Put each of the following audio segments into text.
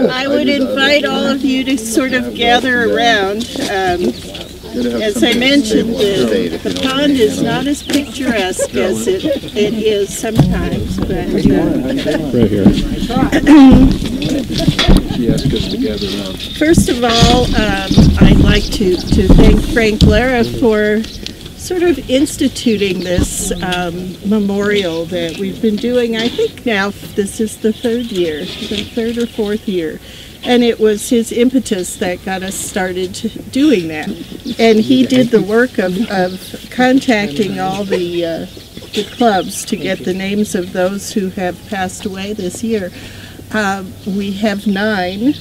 I would invite all of you to sort of gather around. As I mentioned, the pond is not as picturesque as it is sometimes, but right here. She asked us to gather around. First of all, I'd like to thank Frank Lara for sort of instituting this memorial that we've been doing. I think now this is the third or fourth year. And it was his impetus that got us started doing that. And he did the work of contacting all the clubs to get the names of those who have passed away this year. We have 9.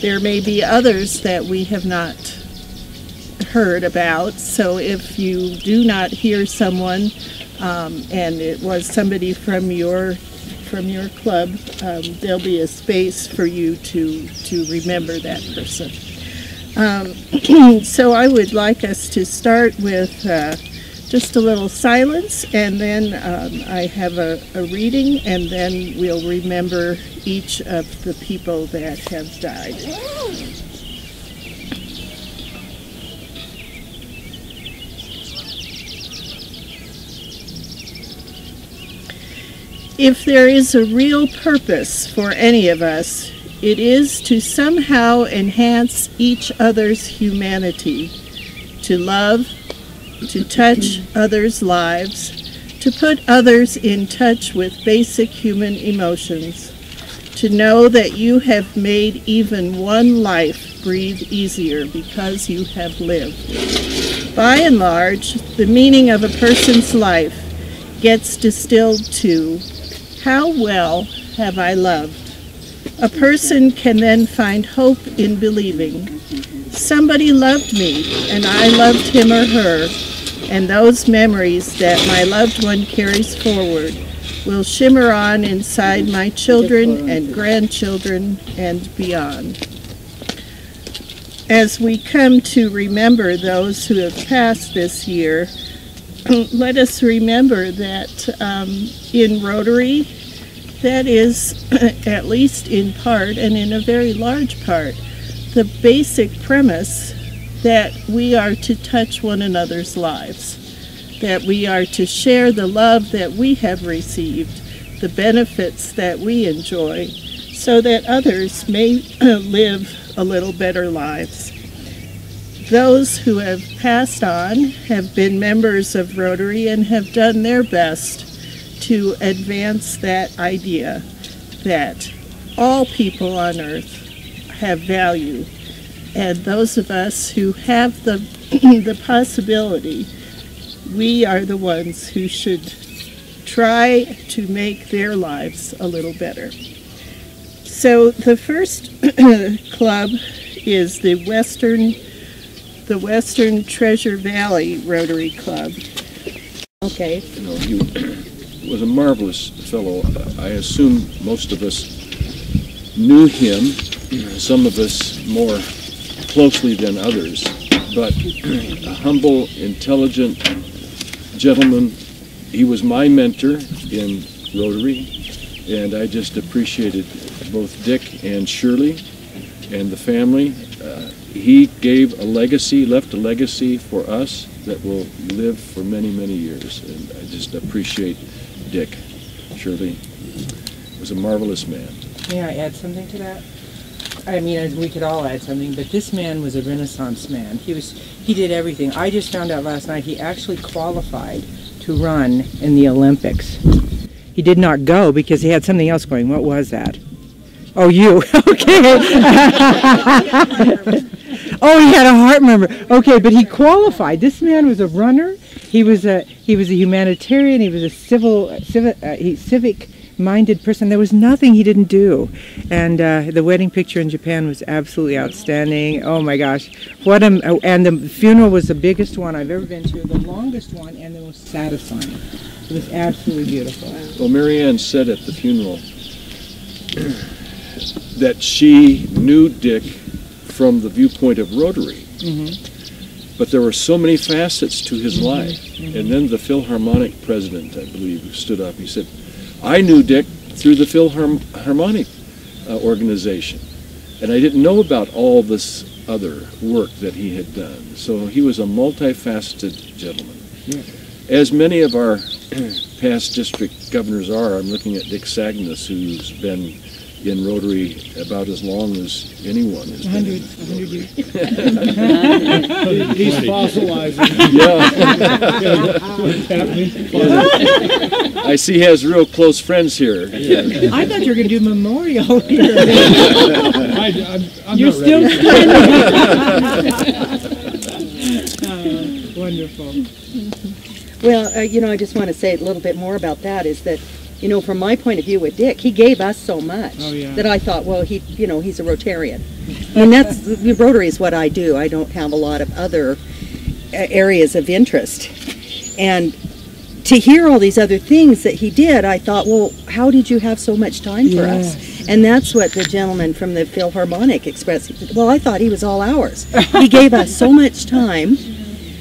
There may be others that we have not heard about. So if you do not hear someone, and it was somebody from your club, there'll be a space for you to remember that person. So I would like us to start with just a little silence, and then I have a reading, and then we'll remember each of the people that have died. If there is a real purpose for any of us, it is to somehow enhance each other's humanity, to love, to touch others' lives, to put others in touch with basic human emotions, to know that you have made even one life breathe easier because you have lived. By and large, the meaning of a person's life gets distilled to, how well have I loved? A person can then find hope in believing. Somebody loved me, and I loved him or her, and those memories that my loved one carries forward will shimmer on inside my children and grandchildren and beyond. As we come to remember those who have passed this year, let us remember that in Rotary, that is, at least in part and in a very large part, the basic premise that we are to touch one another's lives, that we are to share the love that we have received, the benefits that we enjoy, so that others may live a little better lives. Those who have passed on have been members of Rotary and have done their best to advance that idea that all people on earth have value, and those of us who have the possibility, we are the ones who should try to make their lives a little better. So the first club is the Western Treasure Valley Rotary Club. Okay. You know, he was a marvelous fellow. I assume most of us knew him, some of us more closely than others, but a humble, intelligent gentleman. He was my mentor in Rotary, and I just appreciated both Dick and Shirley and the family. He gave a legacy, left a legacy for us that will live for many, many years, and I just appreciate Dick. Shirley was a marvelous man. May I add something to that? I mean, we could all add something, but this man was a Renaissance man. He did everything. I just found out last night he actually qualified to run in the Olympics. He did not go because he had something else going. What was that? Oh, you. Okay. Oh, he had a heart murmur. Okay, but he qualified. This man was a runner. He was a humanitarian. He was a civic-minded person. There was nothing he didn't do. And the wedding picture in Japan was absolutely outstanding. Oh my gosh, and the funeral was the biggest one I've ever been to, the longest one, and the most satisfying. It was absolutely beautiful. Well, Marianne said at the funeral that she knew Dick from the viewpoint of Rotary. Mm-hmm. But there were so many facets to his life. Mm-hmm. And then the Philharmonic president, I believe, stood up. He said, I knew Dick through the Philharmonic organization. And I didn't know about all this other work that he had done. So he was a multifaceted gentleman. Yeah. As many of our past district governors are, I'm looking at Dick Sagnas, who's been in Rotary about as long as anyone has been. 100 years. He's fossilizing. Yeah. I see he has real close friends here. Yeah. I thought you were going to do memorial here. I'm You're not still ready. Wonderful. Well, I just want to say a little bit more about that is that, from my point of view with Dick, he gave us so much that I thought, well, he's a Rotarian. And Rotary is what I do. I don't have a lot of other areas of interest. And to hear all these other things that he did, I thought, well, how did you have so much time for us? And that's what the gentleman from the Philharmonic expressed. He said, well, I thought he was all ours. He gave us so much time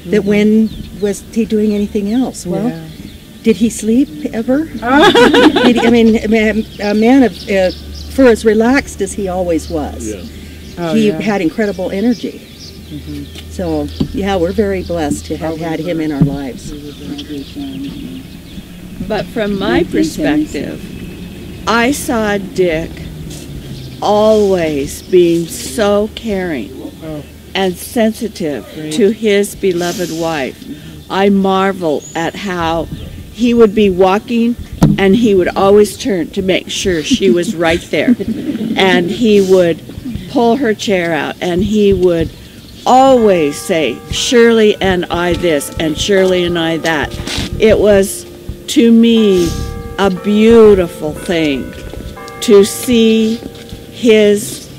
that when was he doing anything else? Well, did he sleep ever? A man of, for as relaxed as he always was, he had incredible energy. So, we're very blessed to have had him in our lives. But from my perspective, I saw Dick always being so caring and sensitive to his beloved wife. I marvel at how he would be walking and he would always turn to make sure she was right there. And he would pull her chair out and he would always say, Shirley and I this and Shirley and I that. It was, to me, a beautiful thing to see his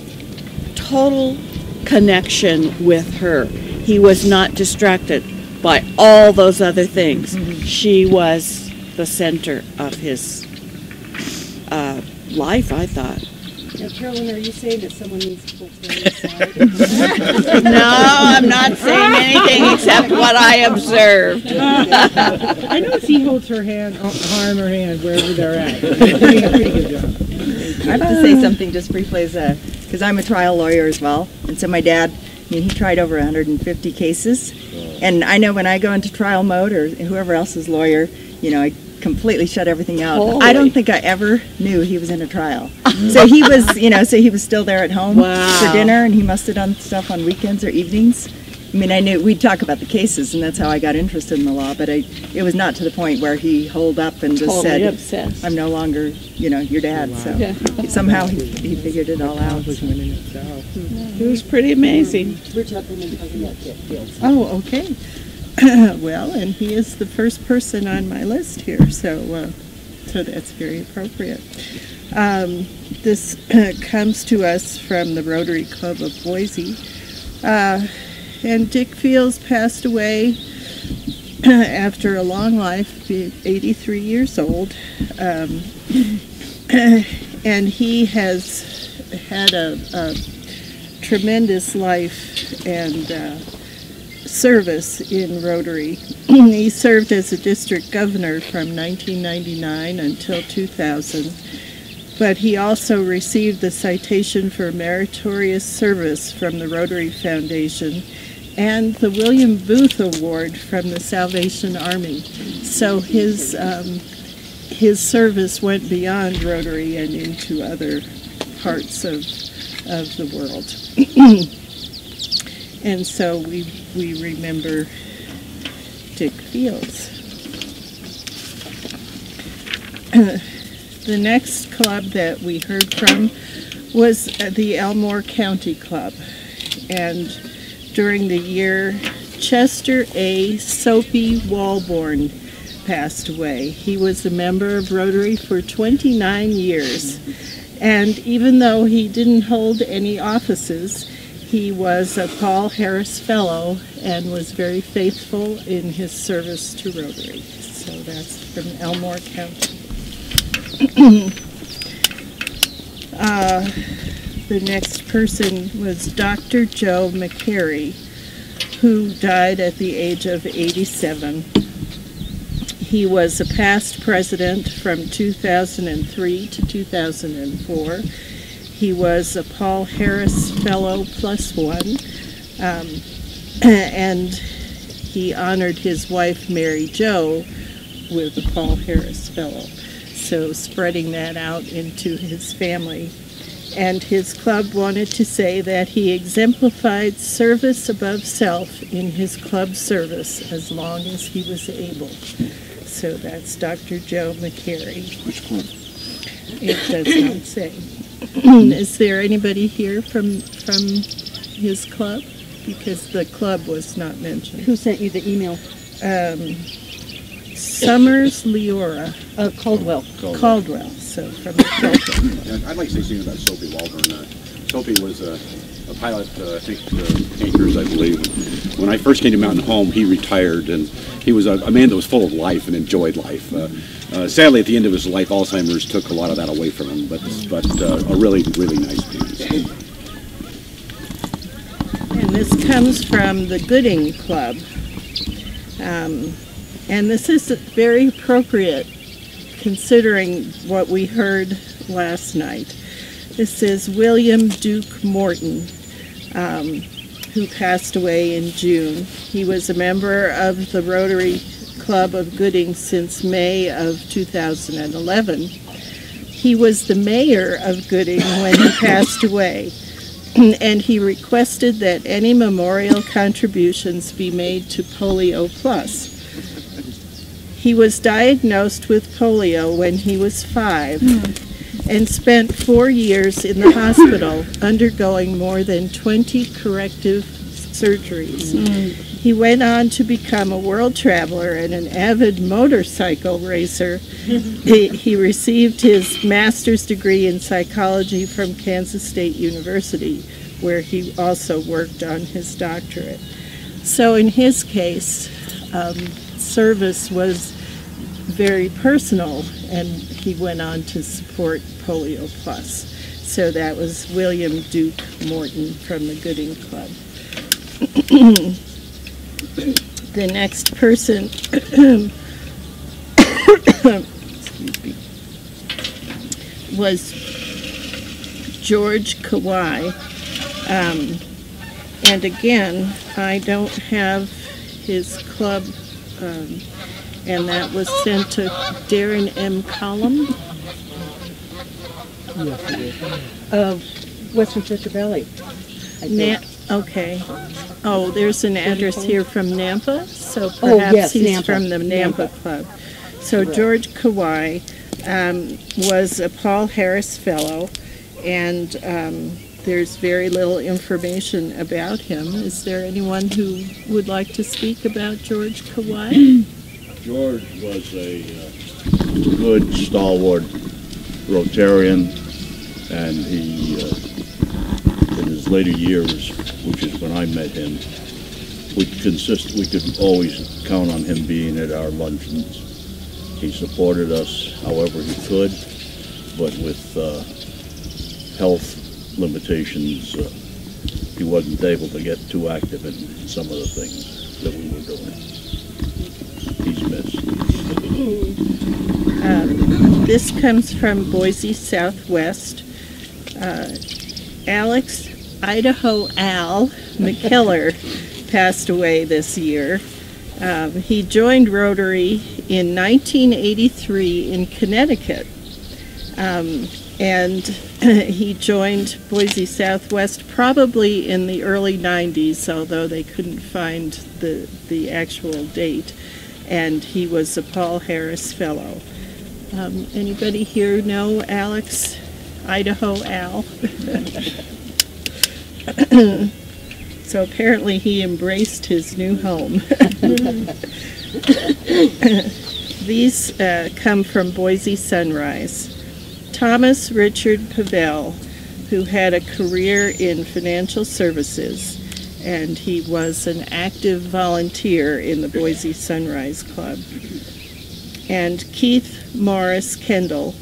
total connection with her. He was not distracted by all those other things. She was the center of his life, I thought. Now, Carolyn, are you saying that someone needs to pull aside? No, I'm not saying anything except what I observed. I notice he holds her hand, arm or hand, wherever they're at. Doing a pretty good job. I have to say something just briefly, because I'm a trial lawyer as well, and so my dad, he tried over 150 cases, and I know when I go into trial mode, or whoever else's lawyer, I completely shut everything out. Holy. I don't think I ever knew he was in a trial. So he was, he was still there at home for dinner, and he must have done stuff on weekends or evenings. I mean, I knew we'd talk about the cases, and that's how I got interested in the law, but it was not to the point where he holed up and just said, obsessed. I'm no longer, your dad. Wow. So somehow he figured it all out. Accomplishment in itself. It was pretty amazing. Oh, okay. Well, and he is the first person on my list here, so that's very appropriate. This comes to us from the Rotary Club of Boise. And Dick Fields passed away after a long life, being 83 years old. And he has had a tremendous life and service in Rotary. He served as a district governor from 1999 until 2000. But he also received the Citation for Meritorious Service from the Rotary Foundation and the William Booth Award from the Salvation Army. So his service went beyond Rotary and into other parts of the world. And so we remember Dick Fields. The next club that we heard from was the Elmore County Club. And during the year, Chester A. Soapy Walborn passed away. He was a member of Rotary for 29 years. And even though he didn't hold any offices, he was a Paul Harris Fellow and was very faithful in his service to Rotary. So that's from Elmore County. The next person was Dr. Joe McCary, who died at the age of 87. He was a past president from 2003 to 2004. He was a Paul Harris Fellow +1, and he honored his wife Mary Jo with a Paul Harris Fellow. So spreading that out into his family. And his club wanted to say that he exemplified service above self in his club service as long as he was able. So that's Dr. Joe McCary. Which club? It does not say. Is there anybody here from his club? Because the club was not mentioned. Who sent you the email? Summers Leora. Caldwell. Caldwell. So from Caldwell. I'd like to say something about Soapy Waldron. Soapy was a pilot, I think, tankers, I believe. When I first came to Mountain Home, he retired, and he was a man that was full of life and enjoyed life. Sadly, at the end of his life, Alzheimer's took a lot of that away from him, but a really, really nice man. And this comes from the Gooding Club. And this is very appropriate considering what we heard last night. This is William Duke Morton, who passed away in June. He was a member of the Rotary Club of Gooding since May of 2011. He was the mayor of Gooding when he passed away, and he requested that any memorial contributions be made to Polio Plus. He was diagnosed with polio when he was 5 and spent 4 years in the hospital undergoing more than 20 corrective surgeries. He went on to become a world traveler and an avid motorcycle racer. He received his master's degree in psychology from Kansas State University, where he also worked on his doctorate. So in his case, service was very personal, and he went on to support Polio Plus. So that was William Duke Morton from the Gooding Club. The next person excuse me, was George Kawai. And again, I don't have his club, and that was sent to Darren M. Collum Of Western Central Valley. Okay. Oh, there's an address here from Nampa, so perhaps he's Nampa. from the Nampa Club. So George Kawai was a Paul Harris Fellow, and there's very little information about him. Is there anyone who would like to speak about George Kawai? George was a good, stalwart Rotarian, and he, in his later years, which is when I met him, we could always count on him being at our luncheons. He supported us however he could, but with health limitations, he wasn't able to get too active in some of the things that we were doing. He's missed. This comes from Boise Southwest. Alex Idaho Al McKellar passed away this year. He joined Rotary in 1983 in Connecticut, and he joined Boise Southwest probably in the early 90s, although they couldn't find the actual date, and he was a Paul Harris Fellow. Anybody here know Alex Idaho Al? So apparently he embraced his new home. These come from Boise Sunrise. Thomas Richard Pavel, who had a career in financial services, and he was an active volunteer in the Boise Sunrise Club. And Keith Morris Kendall,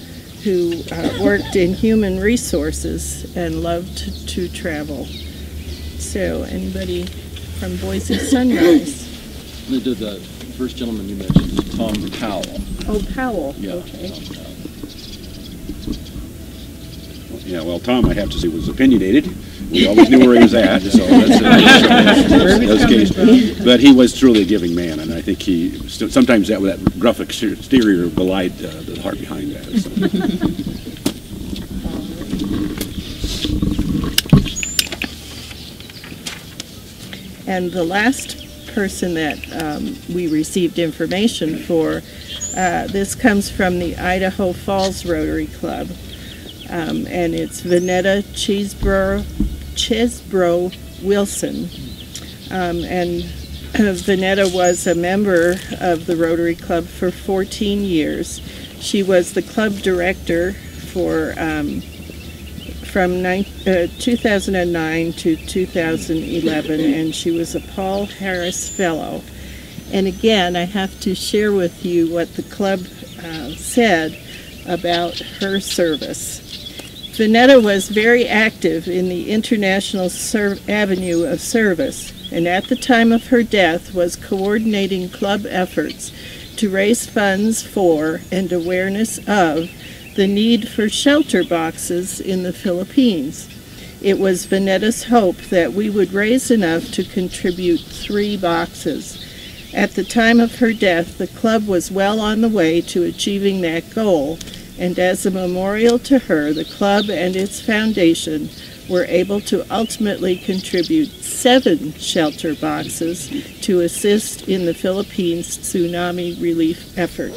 who worked in human resources and loved to travel. So, anybody from Boise Sunrise? They did that first gentleman you mentioned, Tom Powell. Oh, Powell. Yeah, Okay. Tom Powell. Yeah, well, Tom, I have to say, was opinionated. We always knew where he was at, so that's case. But he was truly a giving man, and I think he sometimes that gruff exterior belied the heart behind that. So. And the last person that we received information for, this comes from the Idaho Falls Rotary Club, and it's Vanetta Chesbro Wilson. And Vanetta was a member of the Rotary Club for 14 years. She was the club director for from 2009 to 2011, and she was a Paul Harris Fellow. And again, I have to share with you what the club said about her service. Vanetta was very active in the International Avenue of Service, and at the time of her death was coordinating club efforts to raise funds for and awareness of the need for shelter boxes in the Philippines. It was Vanetta's hope that we would raise enough to contribute 3 boxes. At the time of her death, the club was well on the way to achieving that goal, and as a memorial to her, the club and its foundation were able to ultimately contribute 7 shelter boxes to assist in the Philippines tsunami relief effort.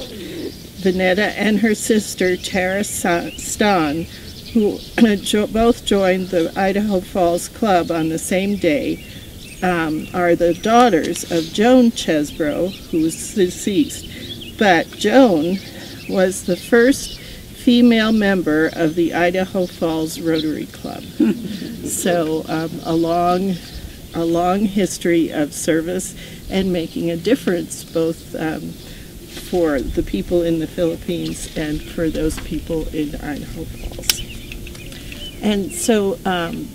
Vanetta and her sister Tara Stan, who both joined the Idaho Falls Club on the same day, are the daughters of Joan Chesbro, who was deceased. But Joan was the first female member of the Idaho Falls Rotary Club. So a long history of service and making a difference, both for the people in the Philippines and for those people in Idaho Falls. And so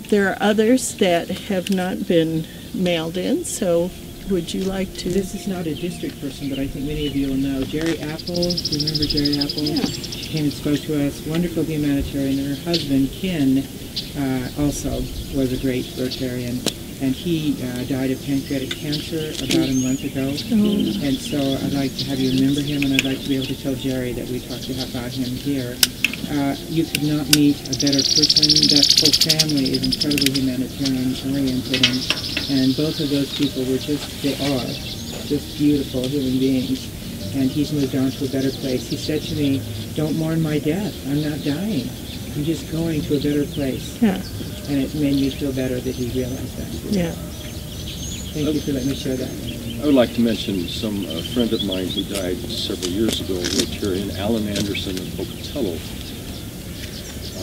there are others that have not been mailed in, so would you like to? This is not a district person, but I think many of you will know. Jerry Apple, do you remember Jerry Apple? Yeah. She came and spoke to us, wonderful humanitarian, and her husband, Ken, also was a great Rotarian. And he died of pancreatic cancer about a month ago. Oh. And so I'd like to have you remember him, and I'd like to be able to tell Jerry that we talked about him here. You could not meet a better person. That whole family is incredibly humanitarian oriented, and both of those people were they are just beautiful human beings. And he's moved on to a better place. He said to me, "Don't mourn my death. I'm not dying. I'm just going to a better place." Yeah. And it made me feel better that he realized that. Yeah. Thank you for letting me share that. I would like to mention a friend of mine who died several years ago, Rotarian Alan Anderson of Pocatello.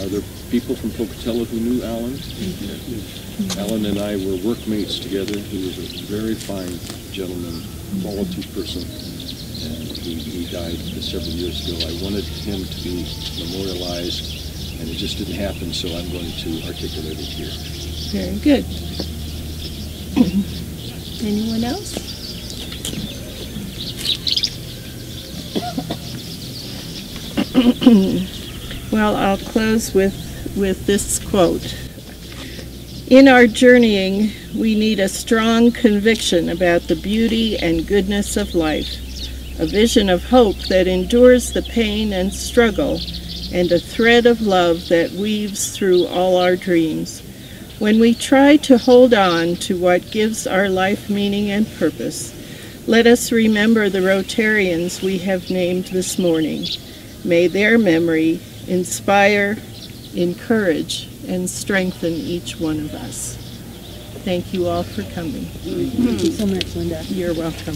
Are there people from Pocatello who knew Alan? Mm-hmm. Alan and I were workmates together. He was a very fine gentleman, quality person, and he died several years ago. I wanted him to be memorialized, and it just didn't happen, so I'm going to articulate it here. Very good. Anyone else? Well, I'll close with this quote. In our journeying, we need a strong conviction about the beauty and goodness of life, a vision of hope that endures the pain and struggle, and a thread of love that weaves through all our dreams. When we try to hold on to what gives our life meaning and purpose, let us remember the Rotarians we have named this morning. May their memory inspire, encourage, and strengthen each one of us. Thank you all for coming. Thank you so much, Linda. You're welcome.